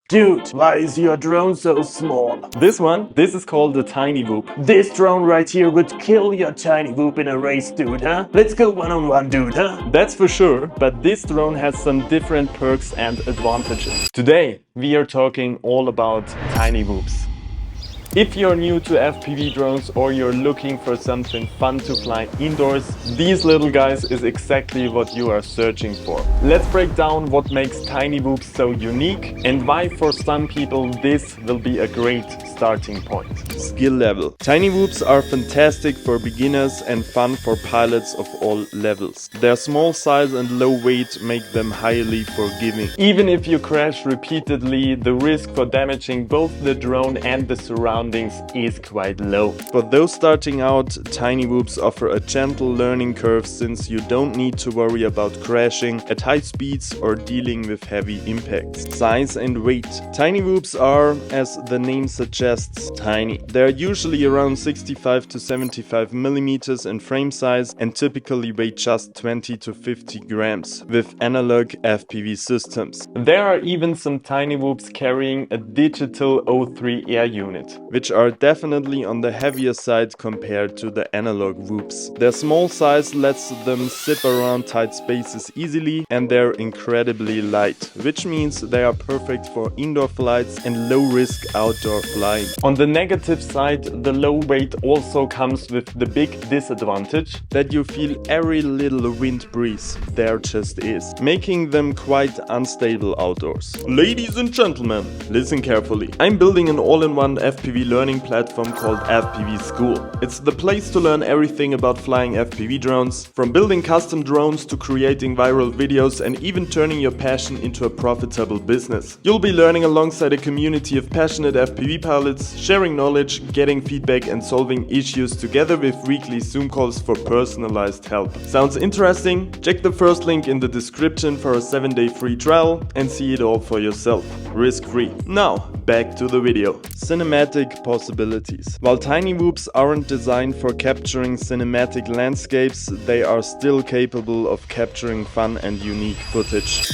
Dude, why is your drone so small? This is called a Tinywhoop. This drone right here would kill your Tinywhoop in a race, dude, huh? Let's go one-on-one, dude, huh? That's for sure, but this drone has some different perks and advantages. Today, we are talking all about Tinywhoops. If you're new to FPV drones or you're looking for something fun to fly indoors, these little guys is exactly what you are searching for. Let's break down what makes Tinywhoops so unique and why for some people this will be a great starting point. Skill level. Tinywhoops are fantastic for beginners and fun for pilots of all levels. Their small size and low weight make them highly forgiving. Even if you crash repeatedly, the risk for damaging both the drone and the surroundings is quite low. For those starting out, Tinywhoops offer a gentle learning curve since you don't need to worry about crashing at high speeds or dealing with heavy impacts. Size and weight. Tinywhoops are, as the name suggests, tiny. They're usually around 65 to 75 millimeters in frame size and typically weigh just 20 to 50 grams with analog FPV systems. There are even some Tinywhoops carrying a digital O3 air unit, which are definitely on the heavier side compared to the analog whoops. Their small size lets them zip around tight spaces easily, and they're incredibly light, which means they are perfect for indoor flights and low-risk outdoor flying. On the negative side, the low weight also comes with the big disadvantage that you feel every little wind breeze there just is, making them quite unstable outdoors. Ladies and gentlemen, listen carefully. I'm building an all-in-one FPV learning platform called FPV School. It's the place to learn everything about flying FPV drones, from building custom drones to creating viral videos and even turning your passion into a profitable business. You'll be learning alongside a community of passionate FPV pilots, sharing knowledge, getting feedback and solving issues together with weekly Zoom calls for personalized help. Sounds interesting? Check the first link in the description for a 7-day free trial and see it all for yourself, risk-free. Now, back to the video. Cinematic possibilities. While Tinywhoops aren't designed for capturing cinematic landscapes, they are still capable of capturing fun and unique footage.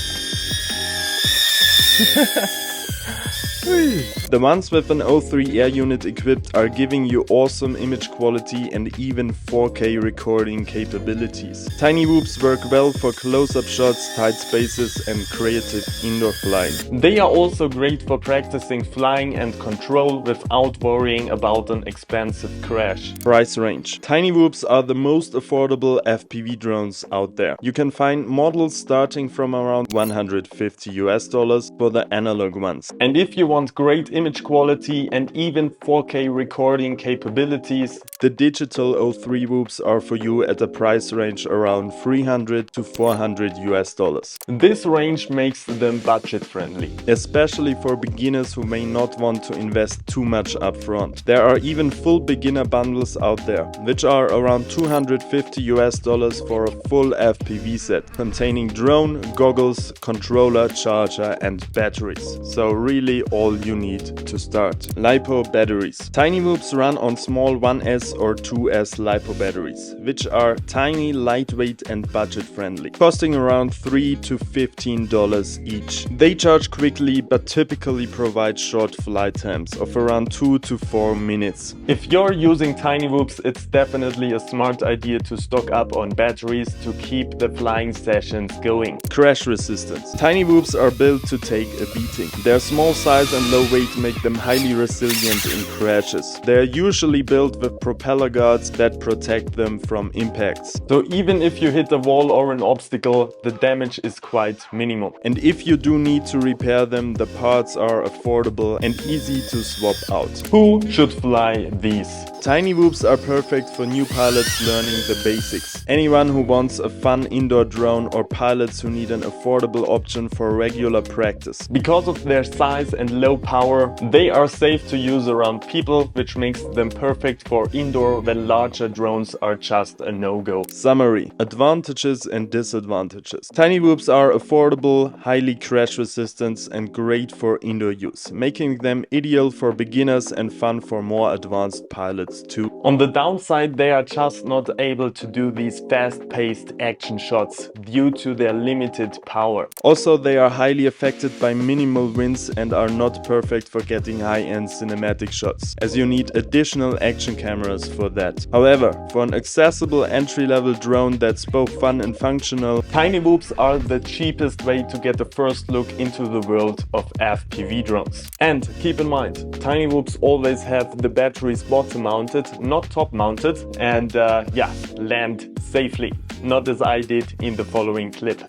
The ones with an O3 air unit equipped are giving you awesome image quality and even 4K recording capabilities. Tinywhoops work well for close-up shots, tight spaces and creative indoor flying. They are also great for practicing flying and control without worrying about an expensive crash. Price range. Tinywhoops are the most affordable FPV drones out there. You can find models starting from around $150 for the analog ones. And if you want great image quality and even 4K recording capabilities, the digital O3 whoops are for you at a price range around $300 to $400. This range makes them budget friendly, especially for beginners who may not want to invest too much upfront. There are even full beginner bundles out there, which are around $250 for a full FPV set, containing drone, goggles, controller, charger and batteries. So really all you need to start. LiPo batteries. Tinywhoops run on small 1S or 2S LiPo batteries, which are tiny, lightweight and budget friendly, costing around $3 to $15 each. They charge quickly but typically provide short flight times of around 2 to 4 minutes. If you're using Tinywhoops, it's definitely a smart idea to stock up on batteries to keep the flying sessions going. Crash resistance. Tinywhoops are built to take a beating. Their small size and low weight make them highly resilient in crashes. They are usually built with propeller guards that protect them from impacts. So even if you hit a wall or an obstacle, the damage is quite minimal. And if you do need to repair them, the parts are affordable and easy to swap out. Who should fly these? Tinywhoops are perfect for new pilots learning the basics. Anyone who wants a fun indoor drone or pilots who need an affordable option for regular practice. Because of their size and low power, they are safe to use around people, which makes them perfect for indoor when larger drones are just a no-go. Summary: advantages and disadvantages. Tinywhoops are affordable, highly crash resistant and great for indoor use, making them ideal for beginners and fun for more advanced pilots too. On the downside, they are just not able to do these fast-paced action shots due to their limited power. Also, they are highly affected by minimal winds and are not perfect for getting high-end cinematic shots, as you need additional action cameras for that. However, for an accessible entry-level drone that's both fun and functional, Tinywhoops are the cheapest way to get the first look into the world of FPV drones. And keep in mind, Tinywhoops always have the batteries bottom mounted, not top mounted, and yeah, land safely, not as I did in the following clip.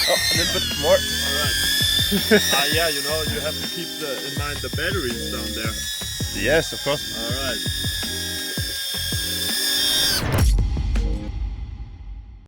Oh, a little bit more. Alright. Yeah, you know, you have to keep in mind the batteries down there. Yes, of course. Alright.